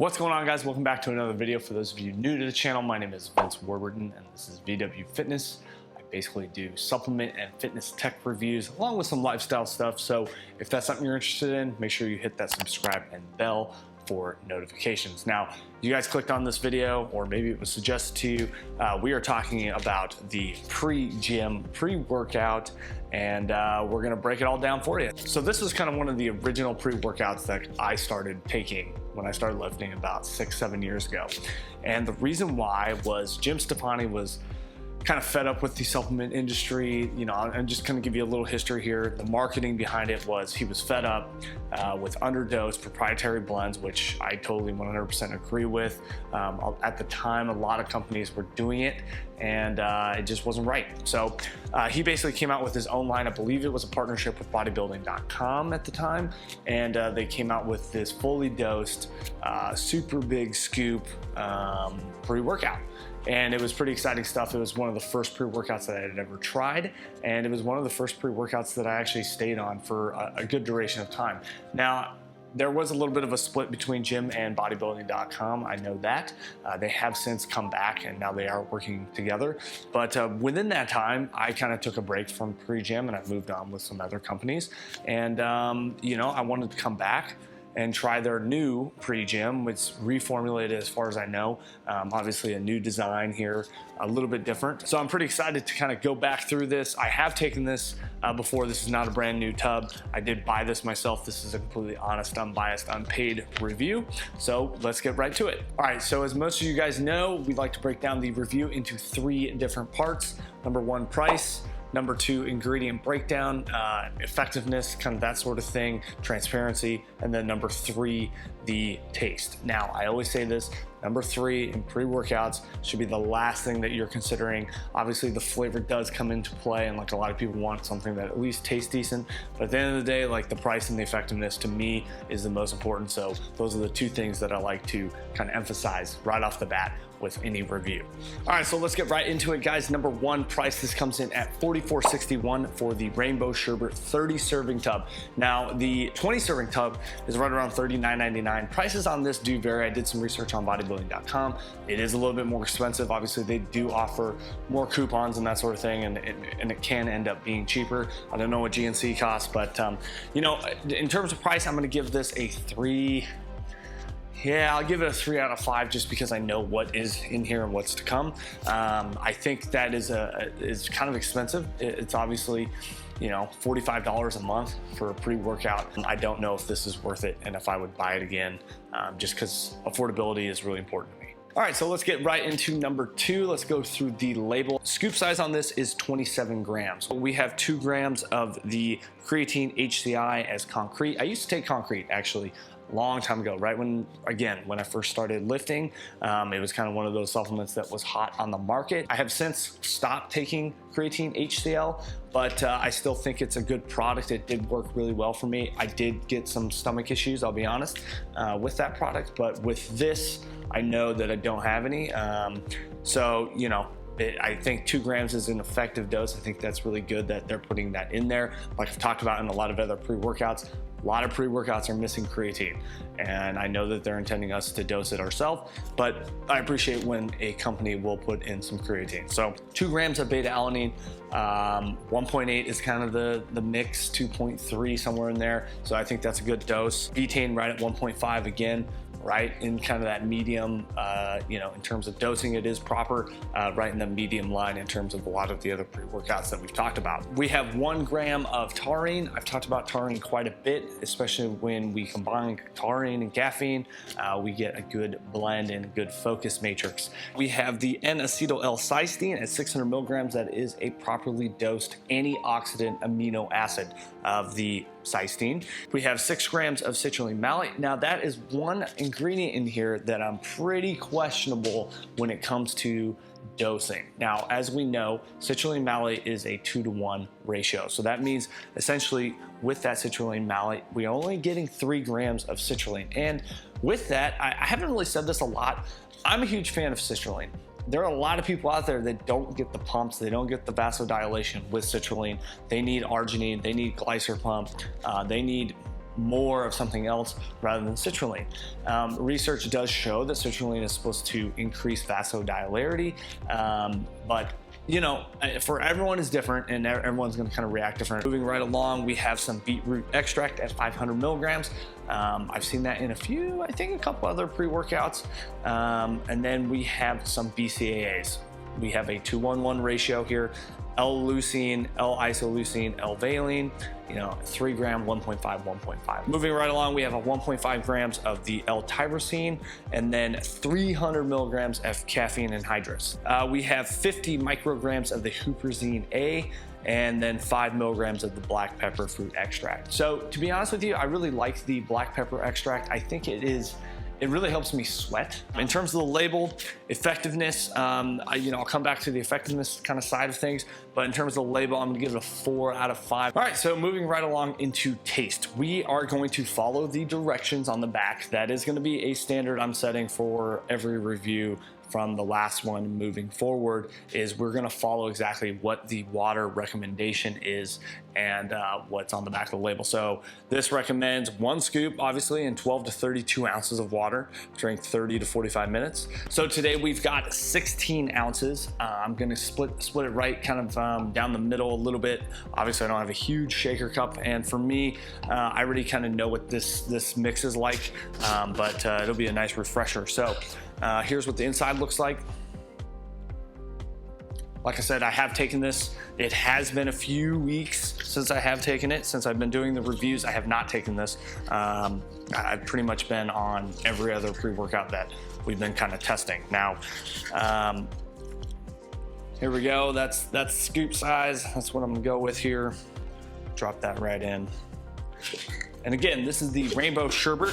What's going on, guys? Welcome back to another video. For those of you new to the channel, my name is Vince Warburton and this is VW Fitness. I basically do supplement and fitness tech reviews along with some lifestyle stuff. So if that's something you're interested in, make sure you hit that subscribe and bell for notifications. Now, you guys clicked on this video, or maybe it was suggested to you. We are talking about the PreJym pre-workout, and we're gonna break it all down for you. So this is kind of one of the original pre-workouts that I started taking when I started lifting about 6-7 years ago. And the reason why was Jim Stefani was kind of fed up with the supplement industry. You know, I'm just gonna give you a little history here. The marketing behind it was he was fed up with underdosed proprietary blends, which I totally 100% agree with. At the time, a lot of companies were doing it, and it just wasn't right. So he basically came out with his own line. I believe it was a partnership with bodybuilding.com at the time, and they came out with this fully dosed, super big scoop pre-workout. And it was pretty exciting stuff. It was one of the first pre-workouts that I had ever tried, and it was one of the first pre-workouts that I actually stayed on for a good duration of time. Now, there was a little bit of a split between Jym and bodybuilding.com. I know that. They have since come back and now they are working together. But within that time, I kind of took a break from PreJym and I moved on with some other companies. And, you know, I wanted to come back and try their new PreJym, which is reformulated as far as I know. Obviously a new design here, a little bit different. So I'm pretty excited to kind of go back through this. I have taken this before. This is not a brand new tub. I did buy this myself. This is a completely honest, unbiased, unpaid review. So let's get right to it. All right, so as most of you guys know, we like to break down the review into 3 different parts. Number 1, price. Number 2, ingredient breakdown, effectiveness, kind of that sort of thing, transparency, and then number 3, the taste. Now, I always say this, number 3 in pre-workouts should be the last thing that you're considering. Obviously, the flavor does come into play, and like a lot of people want something that at least tastes decent, but at the end of the day, like the price and the effectiveness to me is the most important. So those are the 2 things that I like to kind of emphasize right off the bat with any review. All right, so let's get right into it, guys. Number 1, price. This comes in at $44.61 for the Rainbow Sherbet 30 serving tub. Now, the 20 serving tub is right around $39.99. Prices on this do vary. I did some research on bodybuilding.com. It is a little bit more expensive. Obviously, they do offer more coupons and that sort of thing, and it can end up being cheaper. I don't know what GNC costs, but you know, in terms of price, I'm gonna give this a 3. Yeah, I'll give it a 3 out of 5 just because I know what is in here and what's to come. I think that is kind of expensive. It's obviously, you know, $45 a month for a pre-workout. I don't know if this is worth it and if I would buy it again, just because affordability is really important to me. All right, so let's get right into number 2. Let's go through the label. Scoop size on this is 27 grams. We have 2 grams of the creatine HCI as concrete. I used to take concrete actually long time ago, right when I first started lifting. It was kind of one of those supplements that was hot on the market. I have since stopped taking creatine HCl, but I still think it's a good product. It did work really well for me. I did get some stomach issues, I'll be honest, with that product, but with this, I know that I don't have any. So, you know, I think 2 grams is an effective dose. I think that's really good that they're putting that in there. Like I've talked about in a lot of other pre-workouts, a lot of pre-workouts are missing creatine, and I know that they're intending us to dose it ourselves, but I appreciate when a company will put in some creatine. So 2 grams of beta-alanine, 1.8 is kind of the mix, 2.3 somewhere in there. So I think that's a good dose. Betaine right at 1.5 again, right in kind of that medium, you know, in terms of dosing, it is proper, right in the medium line in terms of a lot of the other pre-workouts that we've talked about. We have 1 gram of taurine. I've talked about taurine quite a bit, especially when we combine taurine and caffeine, we get a good blend and a good focus matrix. We have the N-acetyl-L-cysteine at 600 milligrams. That is a properly dosed antioxidant amino acid of the cysteine. We have 6 grams of citrulline malate. Now that is one ingredient in here that I'm pretty questionable when it comes to dosing. Now, as we know, citrulline malate is a 2-to-1 ratio. So that means essentially with that citrulline malate, we're only getting 3 grams of citrulline. And with that, I haven't really said this a lot. I'm a huge fan of citrulline. There are a lot of people out there that don't get the pumps, they don't get the vasodilation with citrulline. They need arginine, they need glycer pump, they need more of something else rather than citrulline. Research does show that citrulline is supposed to increase vasodilarity, but you know, for everyone is different and everyone's going to kind of react different. Moving right along, we have some beetroot extract at 500 milligrams. I've seen that in I think a couple other pre-workouts. And then we have some BCAAs. We have a 2-1-1 ratio here. L-leucine, L-isoleucine, L-valine, you know, 3 gram, 1.5, 1.5. Moving right along, we have a 1.5 grams of the L-tyrosine and then 300 milligrams of caffeine anhydrous. We have 50 micrograms of the huperzine A and then 5 milligrams of the black pepper fruit extract. So to be honest with you, I really like the black pepper extract. I think it really helps me sweat. In terms of the label, effectiveness, I'll come back to the effectiveness kind of side of things, but in terms of the label, I'm gonna give it a 4 out of 5. All right, so moving right along into taste. We are going to follow the directions on the back. That is gonna be a standard I'm setting for every review from the last one moving forward, is we're gonna follow exactly what the water recommendation is and what's on the back of the label. So this recommends 1 scoop, obviously, and 12 to 32 ounces of water, drink 30 to 45 minutes. So today we've got 16 ounces. I'm gonna split it right kind of down the middle a little bit. Obviously I don't have a huge shaker cup, and for me, I already kind of know what this mix is like, but it'll be a nice refresher. So here's what the inside looks like. Like I said, I have taken this. It has been a few weeks since I have taken it. Since I've been doing the reviews, I have not taken this. I've pretty much been on every other pre-workout that we've been kind of testing. Now, here we go. That's scoop size. That's what I'm gonna go with here. Drop that right in. And again, this is the rainbow sherbet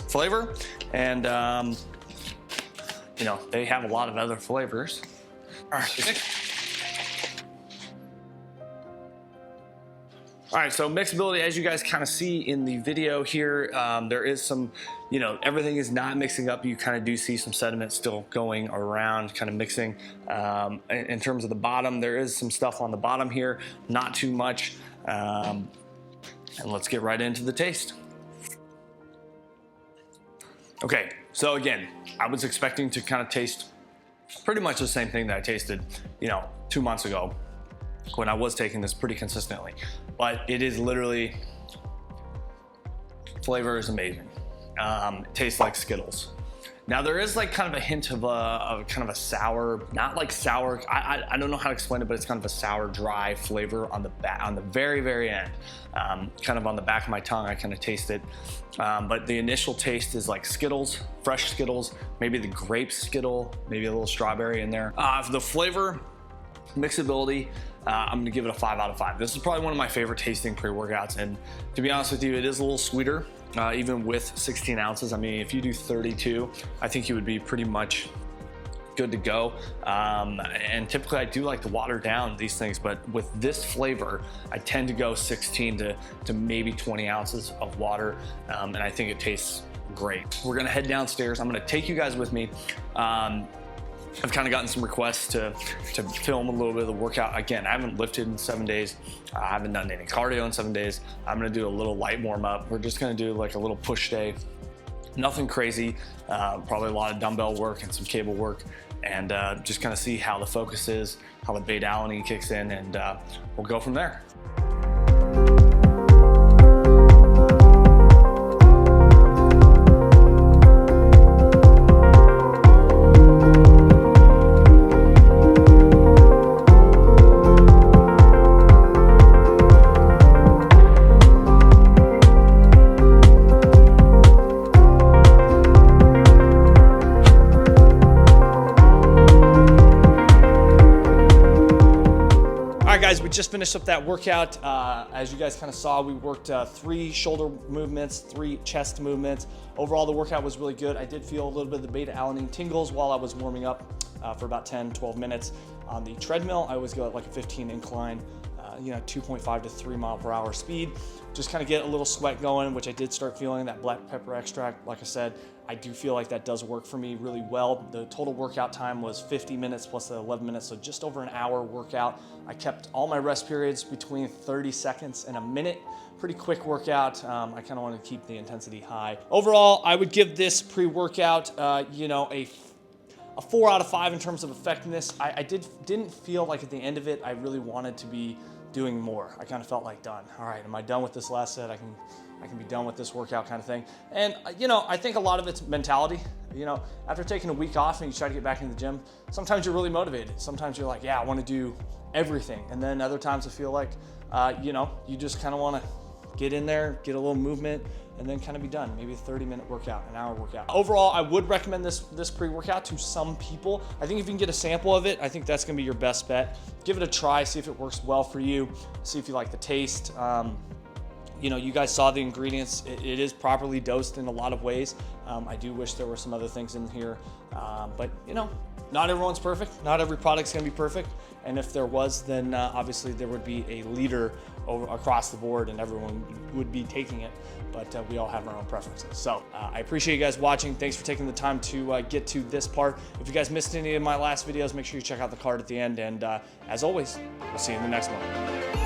flavor, and you know, they have a lot of other flavors. All right, so mixability, as you guys kind of see in the video here, there is some, you know, everything is not mixing up. You kind of do see some sediment still going around, kind of mixing. In terms of the bottom, there is some stuff on the bottom here, not too much. And let's get right into the taste. Okay, so again, I was expecting to kind of taste pretty much the same thing that I tasted, you know, 2 months ago when I was taking this pretty consistently. But it is literally, flavor is amazing. It tastes like Skittles. Now there is like kind of a hint of a sour, not like sour, I don't know how to explain it, but it's kind of a sour, dry flavor on the very, very end. Kind of on the back of my tongue, I kind of taste it. But the initial taste is like Skittles, fresh Skittles, maybe the grape Skittle, maybe a little strawberry in there. For the flavor, mixability, I'm gonna give it a 5 out of 5. This is probably one of my favorite tasting pre-workouts, and to be honest with you, it is a little sweeter, even with 16 ounces. I mean, if you do 32, I think you would be pretty much good to go. And typically I do like to water down these things, but with this flavor, I tend to go 16 to maybe 20 ounces of water, and I think it tastes great. We're gonna head downstairs. I'm gonna take you guys with me. I've kind of gotten some requests to film a little bit of the workout. Again, I haven't lifted in 7 days. I haven't done any cardio in 7 days. I'm gonna do a little light warm up. We're just gonna do like a little push day. Nothing crazy, probably a lot of dumbbell work and some cable work, and just kind of see how the focus is, how the beta alanine kicks in, and we'll go from there. Guys, we just finished up that workout. As you guys kind of saw, we worked 3 shoulder movements, 3 chest movements. Overall, the workout was really good. I did feel a little bit of the beta alanine tingles while I was warming up for about 10, 12 minutes. On the treadmill, I always go at like a 15 incline, 2.5 to 3 mile per hour speed. Just kind of get a little sweat going, which I did start feeling. That black pepper extract, like I said, I do feel like that does work for me really well. The total workout time was 50 minutes plus the 11 minutes, so just over an hour workout. I kept all my rest periods between 30 seconds and a minute. Pretty quick workout. I kind of want to keep the intensity high. Overall, I would give this pre-workout, a 4 out of 5 in terms of effectiveness. I didn't feel like at the end of it, I really wanted to be doing more. I kind of felt like done. All right, am I done with this last set? I can be done with this workout kind of thing. And I think a lot of it's mentality. After taking a week off and you try to get back into the gym, sometimes you're really motivated. Sometimes you're like, yeah, I want to do everything. And then other times I feel like, you just kind of want to get in there, get a little movement, and then kind of be done. Maybe a 30-minute workout, an hour workout. Overall, I would recommend this pre-workout to some people. I think if you can get a sample of it, I think that's gonna be your best bet. Give it a try, see if it works well for you, see if you like the taste. You guys saw the ingredients. It is properly dosed in a lot of ways. I do wish there were some other things in here, but not everyone's perfect. Not every product's gonna be perfect. And if there was, then obviously there would be a leader across the board and everyone would be taking it, but we all have our own preferences. So I appreciate you guys watching. Thanks for taking the time to get to this part. If you guys missed any of my last videos, make sure you check out the card at the end. And as always, we'll see you in the next one.